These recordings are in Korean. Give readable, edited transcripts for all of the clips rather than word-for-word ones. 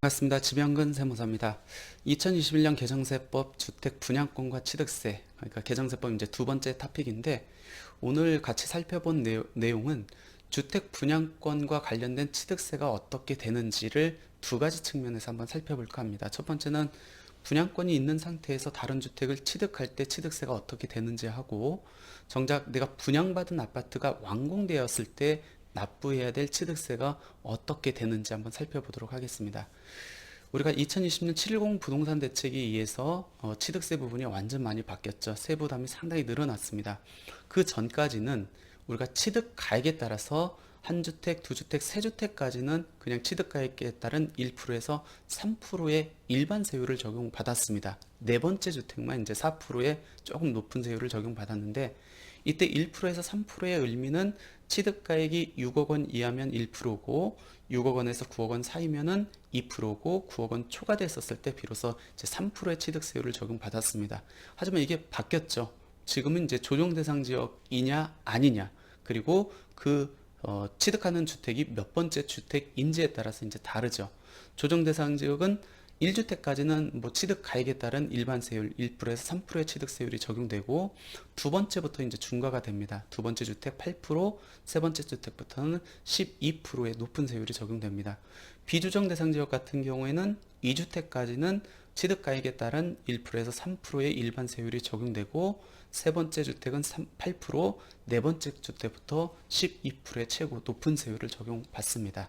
반갑습니다. 지명근 세무사입니다. 2021년 개정세법 주택 분양권과 취득세, 그러니까 개정세법 이제 두 번째 토픽인데, 오늘 같이 살펴본 내용은 주택 분양권과 관련된 취득세가 어떻게 되는지를 두 가지 측면에서 한번 살펴볼까 합니다. 첫 번째는 분양권이 있는 상태에서 다른 주택을 취득할 때 취득세가 어떻게 되는지 하고, 정작 내가 분양받은 아파트가 완공되었을 때 납부해야 될 취득세가 어떻게 되는지 한번 살펴보도록 하겠습니다. 우리가 2020년 710 부동산 대책에 의해서 취득세 부분이 완전 많이 바뀌었죠. 세부담이 상당히 늘어났습니다. 그 전까지는 우리가 취득가액에 따라서 한 주택, 두 주택, 세 주택까지는 그냥 취득가액에 따른 1%에서 3%의 일반 세율을 적용받았습니다. 네 번째 주택만 이제 4%의 조금 높은 세율을 적용받았는데, 이때 1%에서 3%의 의미는 취득가액이 6억 원 이하면 1%고 6억 원에서 9억 원 사이면은 2%고 9억 원 초과됐었을 때 비로소 이제 3%의 취득세율을 적용받았습니다. 하지만 이게 바뀌었죠. 지금은 이제 조정 대상 지역이냐 아니냐, 그리고 그 취득하는 주택이 몇 번째 주택인지에 따라서 이제 다르죠. 조정 대상 지역은 1주택까지는 뭐 취득 가액에 따른 일반 세율 1%에서 3%의 취득세율이 적용되고, 두 번째부터 이제 중과가 됩니다. 두 번째 주택 8%, 세 번째 주택부터는 12%의 높은 세율이 적용됩니다. 비조정 대상 지역 같은 경우에는 2주택까지는 취득 가액에 따른 1%에서 3%의 일반 세율이 적용되고, 세 번째 주택은 8%, 네 번째 주택부터 12%의 최고 높은 세율을 적용받습니다.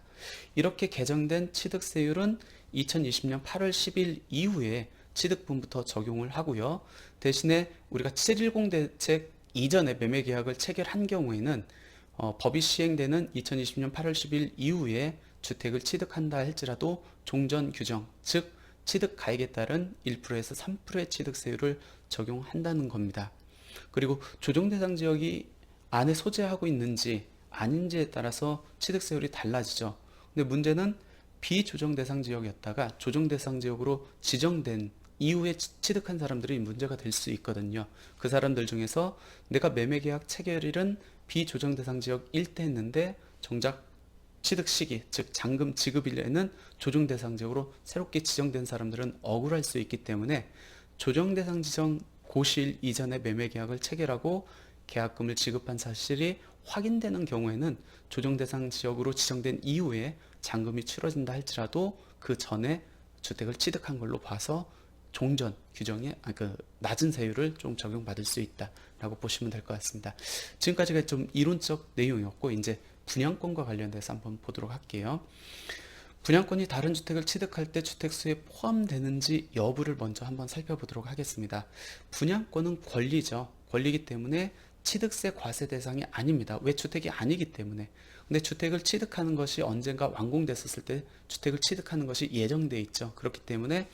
이렇게 개정된 취득세율은 2020년 8월 10일 이후에 취득분부터 적용을 하고요. 대신에 우리가 710 대책 이전에 매매계약을 체결한 경우에는 법이 시행되는 2020년 8월 10일 이후에 주택을 취득한다 할지라도 종전 규정, 즉 취득가액에 따른 1%에서 3%의 취득세율을 적용한다는 겁니다. 그리고 조정 대상 지역이 안에 소재하고 있는지 아닌지에 따라서 취득세율이 달라지죠. 근데 문제는 비조정 대상 지역이었다가 조정 대상 지역으로 지정된 이후에 취득한 사람들이 문제가 될 수 있거든요. 그 사람들 중에서 내가 매매계약 체결일은 비조정 대상 지역 1대 했는데 정작 취득 시기, 즉 잔금 지급일에는 조정 대상 지역으로 새롭게 지정된 사람들은 억울할 수 있기 때문에 조정 대상 지정 고시일 이전에 매매계약을 체결하고 계약금을 지급한 사실이 확인되는 경우에는 조정 대상 지역으로 지정된 이후에 잔금이 치러진다 할지라도 그 전에 주택을 취득한 걸로 봐서 종전 규정에 낮은 세율을 좀 적용받을 수 있다라고 보시면 될 것 같습니다. 지금까지가 좀 이론적 내용이었고, 이제 분양권과 관련돼서 한번 보도록 할게요. 분양권이 다른 주택을 취득할 때 주택수에 포함되는지 여부를 먼저 한번 살펴보도록 하겠습니다. 분양권은 권리죠. 권리이기 때문에 취득세 과세 대상이 아닙니다. 왜? 주택이 아니기 때문에. 근데 주택을 취득하는 것이 언젠가 완공됐었을 때 주택을 취득하는 것이 예정돼 있죠. 그렇기 때문에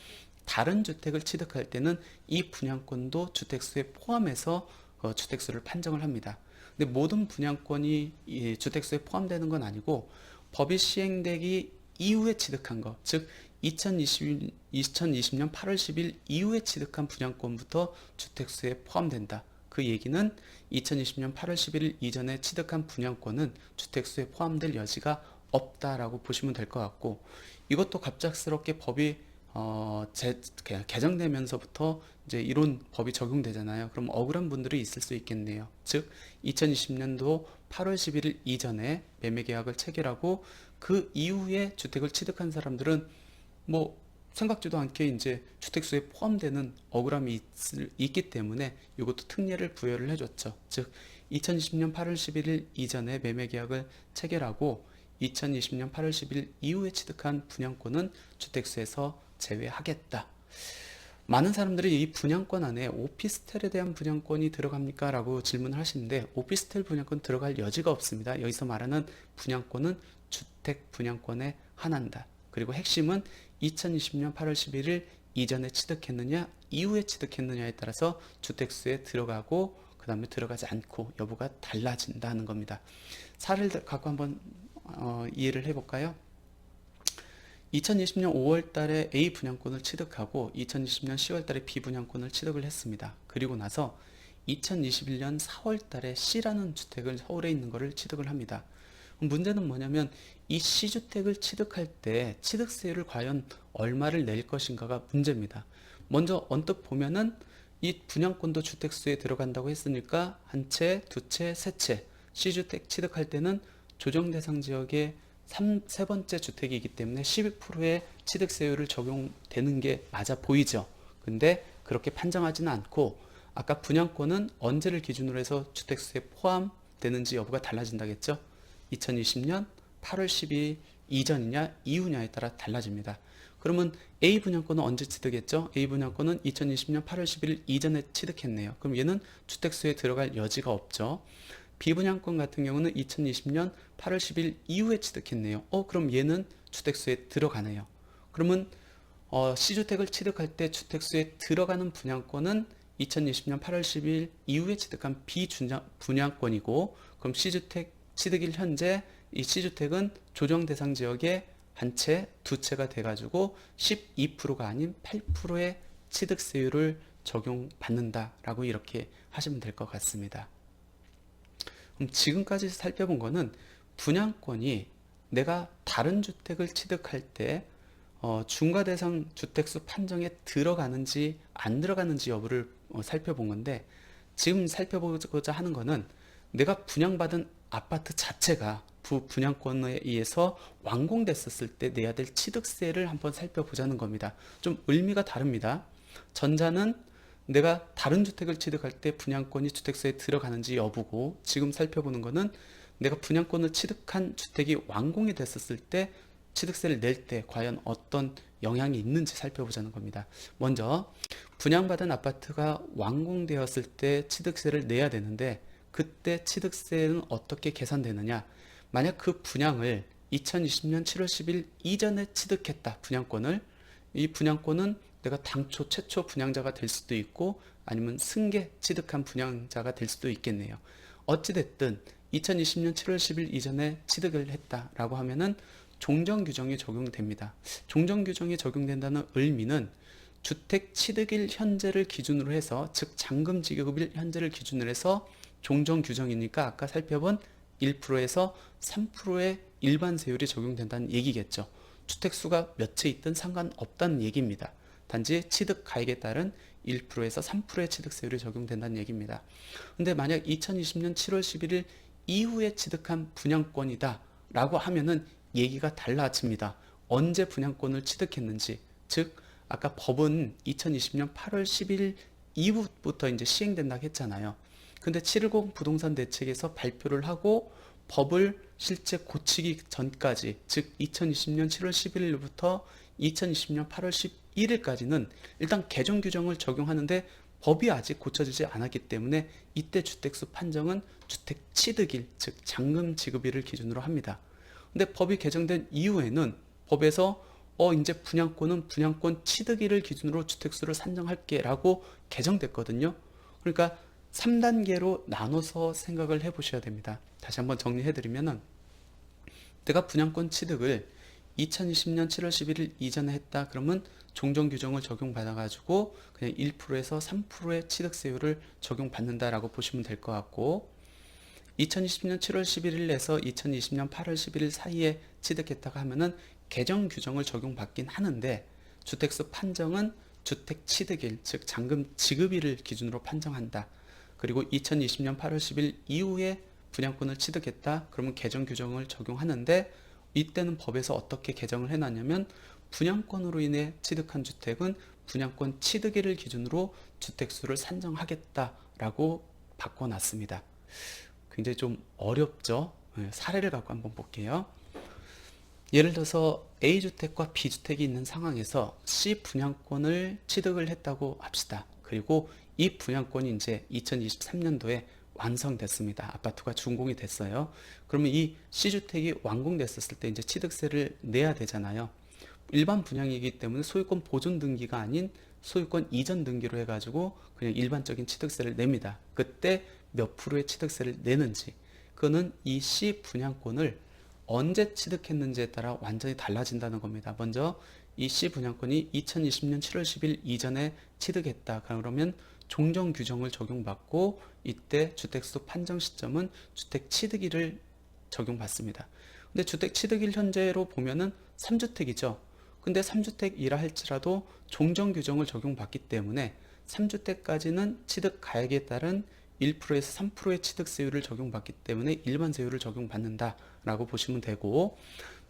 다른 주택을 취득할 때는 이 분양권도 주택수에 포함해서 주택수를 판정을 합니다. 근데 모든 분양권이 주택수에 포함되는 건 아니고, 법이 시행되기 이후에 취득한 것, 즉 2020년 8월 10일 이후에 취득한 분양권부터 주택수에 포함된다. 그 얘기는 2020년 8월 11일 이전에 취득한 분양권은 주택수에 포함될 여지가 없다라고 보시면 될 것 같고, 이것도 갑작스럽게 법이 개정되면서부터 이제 이런 법이 적용되잖아요. 그럼 억울한 분들이 있을 수 있겠네요. 즉 2020년도 8월 11일 이전에 매매계약을 체결하고 그 이후에 주택을 취득한 사람들은 뭐 생각지도 않게 이제 주택수에 포함되는 억울함이 있기 때문에 이것도 특례를 부여를 해줬죠. 즉 2020년 8월 11일 이전에 매매계약을 체결하고 2020년 8월 10일 이후에 취득한 분양권은 주택수에서 제외하겠다. 많은 사람들이 이 분양권 안에 오피스텔에 대한 분양권이 들어갑니까? 라고 질문을 하시는데, 오피스텔 분양권 들어갈 여지가 없습니다. 여기서 말하는 분양권은 주택 분양권에 한한다. 그리고 핵심은 2020년 8월 11일 이전에 취득했느냐 이후에 취득했느냐에 따라서 주택수에 들어가고 그 다음에 들어가지 않고 여부가 달라진다는 겁니다. 사례를 갖고 한번 이해를 해볼까요? 2020년 5월 달에 A 분양권을 취득하고 2020년 10월 달에 B 분양권을 취득을 했습니다. 그리고 나서 2021년 4월 달에 C라는 주택을 서울에 있는 것을 취득을 합니다. 문제는 뭐냐면 이 C주택을 취득할 때 취득세율을 과연 얼마를 낼 것인가가 문제입니다. 먼저 언뜻 보면은 이 분양권도 주택수에 들어간다고 했으니까 한 채, 두 채, 세 채 C주택 취득할 때는 조정 대상 지역의 세 번째 주택이기 때문에 12%의 취득세율을 적용되는 게 맞아 보이죠. 근데 그렇게 판정하지는 않고 아까 분양권은 언제를 기준으로 해서 주택수에 포함되는지 여부가 달라진다겠죠. 2020년 8월 12일 이전이냐 이후냐에 따라 달라집니다. 그러면 A 분양권은 언제 취득했죠? A 분양권은 2020년 8월 11일 이전에 취득했네요. 그럼 얘는 주택수에 들어갈 여지가 없죠. B 분양권 같은 경우는 2020년 8월 10일 이후에 취득했네요. 그럼 얘는 주택수에 들어가네요. 그러면 C주택을 취득할 때 주택수에 들어가는 분양권은 2020년 8월 10일 이후에 취득한 B 분양권이고, 그럼 C주택 취득일 현재 이 C주택은 조정 대상 지역에 한 채, 두 채가 돼가지고 12%가 아닌 8%의 취득세율을 적용받는다라고 이렇게 하시면 될 것 같습니다. 그럼 지금까지 살펴본 거는 분양권이 내가 다른 주택을 취득할 때 중과대상 주택수 판정에 들어가는지 안 들어가는지 여부를 살펴본 건데, 지금 살펴보고자 하는 거는 내가 분양받은 아파트 자체가 분양권에 의해서 완공됐었을 때 내야 될 취득세를 한번 살펴보자는 겁니다. 좀 의미가 다릅니다. 전자는 내가 다른 주택을 취득할 때 분양권이 주택수에 들어가는지 여부고, 지금 살펴보는 거는 내가 분양권을 취득한 주택이 완공이 됐었을 때 취득세를 낼 때 과연 어떤 영향이 있는지 살펴보자는 겁니다. 먼저 분양받은 아파트가 완공되었을 때 취득세를 내야 되는데, 그때 취득세는 어떻게 계산되느냐. 만약 그 분양을 2020년 7월 10일 이전에 취득했다, 분양권을. 이 분양권은 내가 당초 최초 분양자가 될 수도 있고 아니면 승계 취득한 분양자가 될 수도 있겠네요. 어찌됐든 2020년 7월 10일 이전에 취득을 했다라고 하면은 종전규정이 적용됩니다. 종전규정이 적용된다는 의미는 주택 취득일 현재를 기준으로 해서, 즉 잔금 지급일 현재를 기준으로 해서 종전규정이니까 아까 살펴본 1%에서 3%의 일반 세율이 적용된다는 얘기겠죠. 주택수가 몇 채 있든 상관없다는 얘기입니다. 단지 취득 가액에 따른 1%에서 3%의 취득세율이 적용된다는 얘기입니다. 근데 만약 2020년 7월 11일 이후에 취득한 분양권이다 라고 하면은 얘기가 달라집니다. 언제 분양권을 취득했는지, 즉 아까 법은 2020년 8월 10일 이후부터 이제 시행된다고 했잖아요. 근데 710 부동산 대책에서 발표를 하고 법을 실제 고치기 전까지, 즉 2020년 7월 11일부터 2020년 8월 11일까지는 일단 개정 규정을 적용하는데 법이 아직 고쳐지지 않았기 때문에 이때 주택수 판정은 주택 취득일, 즉 잔금 지급일을 기준으로 합니다. 근데 법이 개정된 이후에는 법에서 이제 분양권은 분양권 취득일을 기준으로 주택수를 산정할게 라고 개정됐거든요. 그러니까 3단계로 나눠서 생각을 해 보셔야 됩니다. 다시 한번 정리해 드리면은, 내가 분양권 취득을 2020년 7월 11일 이전에 했다 그러면 종전규정을 적용받아 가지고 그냥 1%에서 3%의 취득세율을 적용받는다라고 보시면 될 것 같고, 2020년 7월 11일에서 2020년 8월 11일 사이에 취득했다고 하면은 개정 규정을 적용받긴 하는데, 주택수 판정은 주택 취득일, 즉 잔금 지급일을 기준으로 판정한다. 그리고 2020년 8월 10일 이후에 분양권을 취득했다 그러면 개정 규정을 적용하는데, 이때는 법에서 어떻게 개정을 해놨냐면, 분양권으로 인해 취득한 주택은 분양권 취득일을 기준으로 주택수를 산정하겠다라고 바꿔놨습니다. 굉장히 좀 어렵죠? 사례를 갖고 한번 볼게요. 예를 들어서 A주택과 B주택이 있는 상황에서 C 분양권을 취득을 했다고 합시다. 그리고 이 분양권이 이제 2023년도에 완성됐습니다. 아파트가 준공이 됐어요. 그러면 이 C주택이 완공됐었을 때 이제 취득세를 내야 되잖아요. 일반 분양이기 때문에 소유권 보존 등기가 아닌 소유권 이전 등기로 해가지고 그냥 일반적인 취득세를 냅니다. 그때 몇 프로의 취득세를 내는지, 그거는 이 C 분양권을 언제 취득했는지에 따라 완전히 달라진다는 겁니다. 먼저 이 C 분양권이 2020년 7월 10일 이전에 취득했다 그러면 종전 규정을 적용받고, 이때 주택수 판정 시점은 주택 취득일을 적용받습니다. 근데 주택 취득일 현재로 보면은 3주택이죠. 근데 3주택이라 할지라도 종전 규정을 적용받기 때문에 3주택까지는 취득 가액에 따른 1%에서 3%의 취득세율을 적용받기 때문에 일반세율을 적용받는다라고 보시면 되고,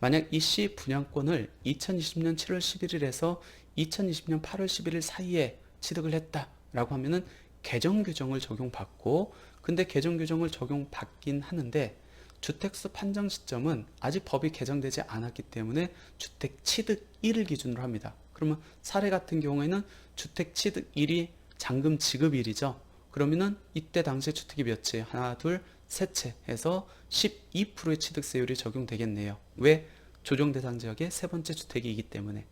만약 이 시 분양권을 2020년 7월 11일에서 2020년 8월 11일 사이에 취득을 했다라고 하면은 개정 규정을 적용받고, 근데 개정 규정을 적용받긴 하는데 주택수 판정 시점은 아직 법이 개정되지 않았기 때문에 주택 취득일을 기준으로 합니다. 그러면 사례 같은 경우에는 주택 취득일이 잔금 지급일이죠. 그러면은 이때 당시에 주택이 몇 채? 하나, 둘, 세 채 해서 12%의 취득세율이 적용되겠네요. 왜? 조정 대상 지역의 세 번째 주택이기 때문에.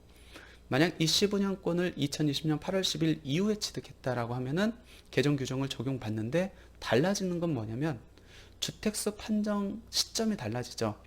만약 이 시분양권을 2020년 8월 10일 이후에 취득했다라고 하면은 개정 규정을 적용받는데 달라지는 건 뭐냐면 주택수 판정 시점이 달라지죠.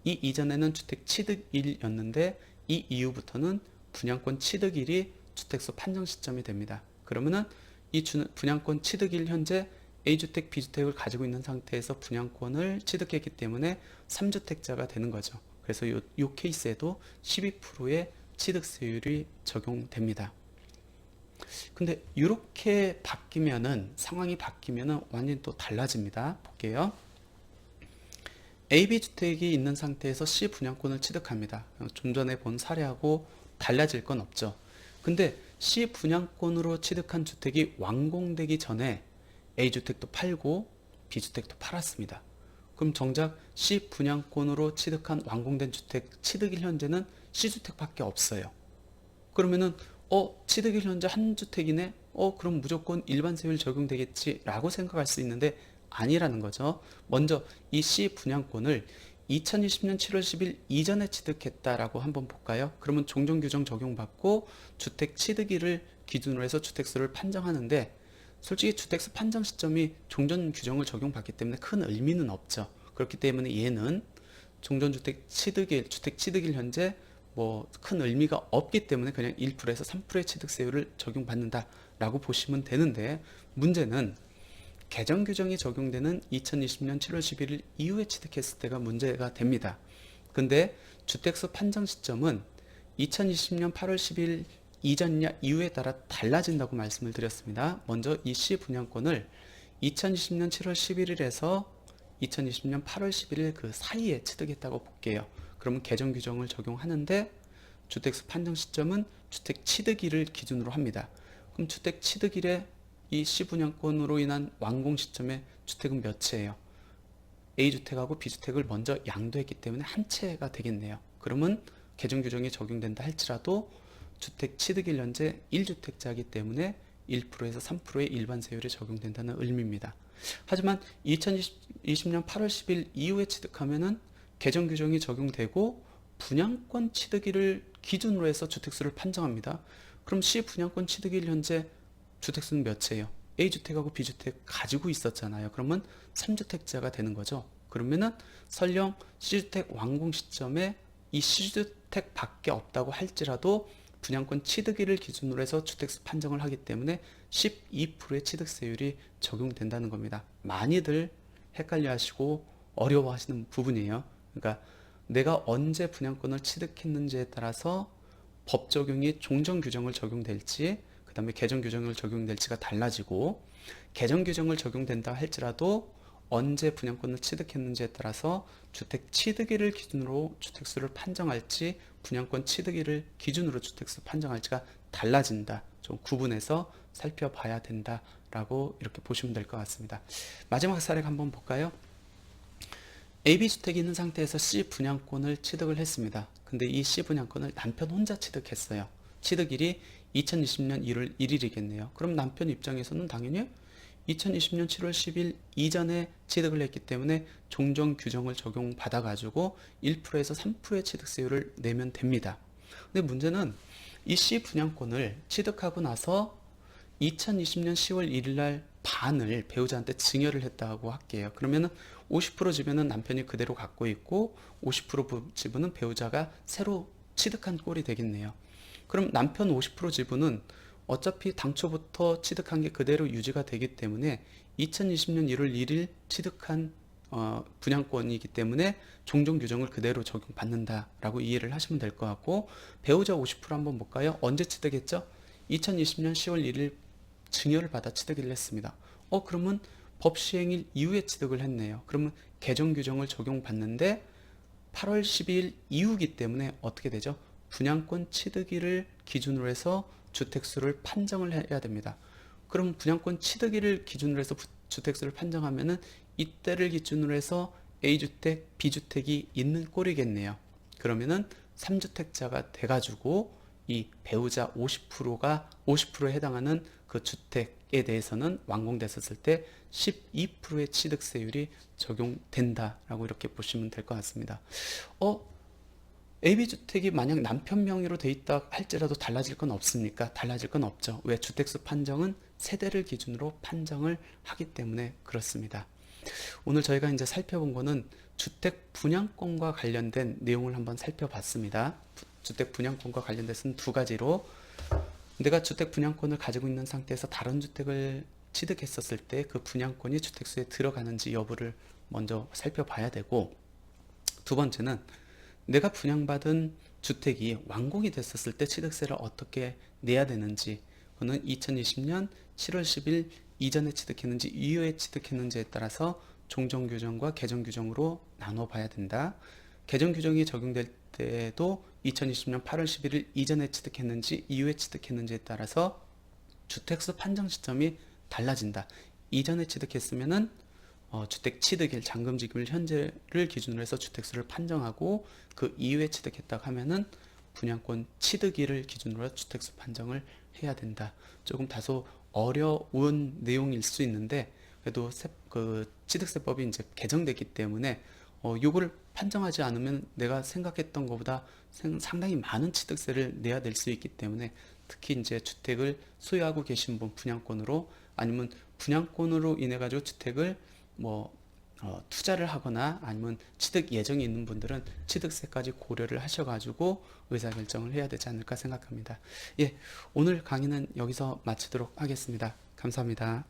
이 이전에는 주택 취득일이었는데 이 이후부터는 분양권 취득일이 주택수 판정 시점이 됩니다. 그러면은 이 분양권 취득일 현재 A주택, B주택을 가지고 있는 상태에서 분양권을 취득했기 때문에 3주택자가 되는 거죠. 그래서 이 케이스에도 12%의 취득세율이 적용됩니다. 근데 이렇게 바뀌면은, 상황이 바뀌면은 완전히 또 달라집니다. 볼게요. A, B주택이 있는 상태에서 C 분양권을 취득합니다. 좀 전에 본 사례하고 달라질 건 없죠. 근데 C 분양권으로 취득한 주택이 완공되기 전에 A주택도 팔고 B주택도 팔았습니다. 그럼 정작 C 분양권으로 취득한 완공된 주택 취득일 현재는 C주택밖에 없어요. 그러면은 취득일 현재 한 주택이네? 그럼 무조건 일반세율 적용되겠지 라고 생각할 수 있는데 아니라는 거죠. 먼저 이 C 분양권을 2020년 7월 10일 이전에 취득했다라고 한번 볼까요? 그러면 종전규정 적용받고 주택 취득일을 기준으로 해서 주택수를 판정하는데, 솔직히 주택수 판정 시점이 종전규정을 적용받기 때문에 큰 의미는 없죠. 그렇기 때문에 얘는 종전주택 취득일, 주택 취득일 현재 뭐 큰 의미가 없기 때문에 그냥 1%에서 3%의 취득세율을 적용받는다라고 보시면 되는데, 문제는 개정 규정이 적용되는 2020년 7월 11일 이후에 취득했을 때가 문제가 됩니다. 근데 주택수 판정 시점은 2020년 8월 10일 이전이냐 이후에 따라 달라진다고 말씀을 드렸습니다. 먼저 이 시 분양권을 2020년 7월 11일에서 2020년 8월 11일 그 사이에 취득했다고 볼게요. 그러면 개정 규정을 적용하는데 주택수 판정 시점은 주택 취득일을 기준으로 합니다. 그럼 주택 취득일에 이 시분양권으로 인한 완공 시점에 주택은 몇 채예요? A주택하고 B주택을 먼저 양도했기 때문에 한 채가 되겠네요. 그러면 개정 규정이 적용된다 할지라도 주택 취득일 현재 1주택자이기 때문에 1%에서 3%의 일반세율이 적용된다는 의미입니다. 하지만 2020년 8월 10일 이후에 취득하면은 개정 규정이 적용되고 분양권 취득일을 기준으로 해서 주택수를 판정합니다. 그럼 C 분양권 취득일 현재 주택수는 몇 채예요? A주택하고 B주택 가지고 있었잖아요. 그러면 3주택자가 되는 거죠. 그러면은 설령 C주택 완공 시점에 이 C주택 밖에 없다고 할지라도 분양권 취득일을 기준으로 해서 주택수 판정을 하기 때문에 12%의 취득세율이 적용된다는 겁니다. 많이들 헷갈려 하시고 어려워하시는 부분이에요. 그러니까 내가 언제 분양권을 취득했는지에 따라서 법 적용이 종전 규정을 적용될지, 그 다음에 개정 규정을 적용될지가 달라지고, 개정 규정을 적용된다 할지라도 언제 분양권을 취득했는지에 따라서 주택 취득일을 기준으로 주택수를 판정할지, 분양권 취득일을 기준으로 주택수 판정할지가 달라진다. 좀 구분해서 살펴봐야 된다라고 이렇게 보시면 될 것 같습니다. 마지막 사례 한번 볼까요? AB주택이 있는 상태에서 C 분양권을 취득을 했습니다. 근데 이 C 분양권을 남편 혼자 취득했어요. 취득일이 2020년 1월 1일이겠네요. 그럼 남편 입장에서는 당연히 2020년 7월 10일 이전에 취득을 했기 때문에 종전 규정을 적용받아가지고 1%에서 3%의 취득세율을 내면 됩니다. 근데 문제는 이 C 분양권을 취득하고 나서 2020년 10월 1일 날 반을 배우자한테 증여를 했다고 할게요. 그러면은 50% 지분은 남편이 그대로 갖고 있고 50% 지분은 배우자가 새로 취득한 꼴이 되겠네요. 그럼 남편 50% 지분은 어차피 당초부터 취득한 게 그대로 유지가 되기 때문에 2020년 1월 1일 취득한 분양권이기 때문에 종종 규정을 그대로 적용받는다라고 이해를 하시면 될 것 같고, 배우자 50% 한번 볼까요? 언제 취득했죠? 2020년 10월 1일 증여를 받아 취득을 했습니다. 그러면 법 시행일 이후에 취득을 했네요. 그러면 개정 규정을 적용받는데 8월 12일 이후기 때문에 어떻게 되죠? 분양권 취득일을 기준으로 해서 주택수를 판정을 해야 됩니다. 그럼 분양권 취득일을 기준으로 해서 주택수를 판정하면은 이때를 기준으로 해서 A주택, B주택이 있는 꼴이겠네요. 그러면은 3주택자가 돼가지고 이 배우자 50%에 해당하는 그 주택에 대해서는 완공됐었을 때 12%의 취득세율이 적용된다라고 이렇게 보시면 될 것 같습니다. AB주택이 만약 남편 명의로 돼 있다 할지라도 달라질 건 없습니까? 달라질 건 없죠. 왜? 주택수 판정은 세대를 기준으로 판정을 하기 때문에 그렇습니다. 오늘 저희가 이제 살펴본 거는 주택 분양권과 관련된 내용을 한번 살펴봤습니다. 주택 분양권과 관련돼서는 두 가지로, 내가 주택 분양권을 가지고 있는 상태에서 다른 주택을 취득했었을 때 그 분양권이 주택수에 들어가는지 여부를 먼저 살펴봐야 되고, 두 번째는 내가 분양받은 주택이 완공이 됐었을 때 취득세를 어떻게 내야 되는지, 그거는 2020년 7월 10일 이전에 취득했는지 이후에 취득했는지에 따라서 종전 규정과 개정 규정으로 나눠 봐야 된다. 개정 규정이 적용될 때도 2020년 8월 11일 이전에 취득했는지 이후에 취득했는지에 따라서 주택수 판정 시점이 달라진다. 이전에 취득했으면은 주택 취득일, 잔금지급일 현재를 기준으로 해서 주택수를 판정하고, 그 이후에 취득했다고 하면은 분양권 취득일을 기준으로 해서 주택수 판정을 해야 된다. 조금 다소 어려운 내용일 수 있는데, 그래도 그 취득세법이 이제 개정됐기 때문에 요거를 판정하지 않으면 내가 생각했던 것보다 상당히 많은 취득세를 내야 될 수 있기 때문에, 특히 이제 주택을 소유하고 계신 분, 분양권으로, 아니면 분양권으로 인해 가지고 주택을 투자를 하거나 아니면 취득 예정이 있는 분들은 취득세까지 고려를 하셔가지고 의사결정을 해야 되지 않을까 생각합니다. 예, 오늘 강의는 여기서 마치도록 하겠습니다. 감사합니다.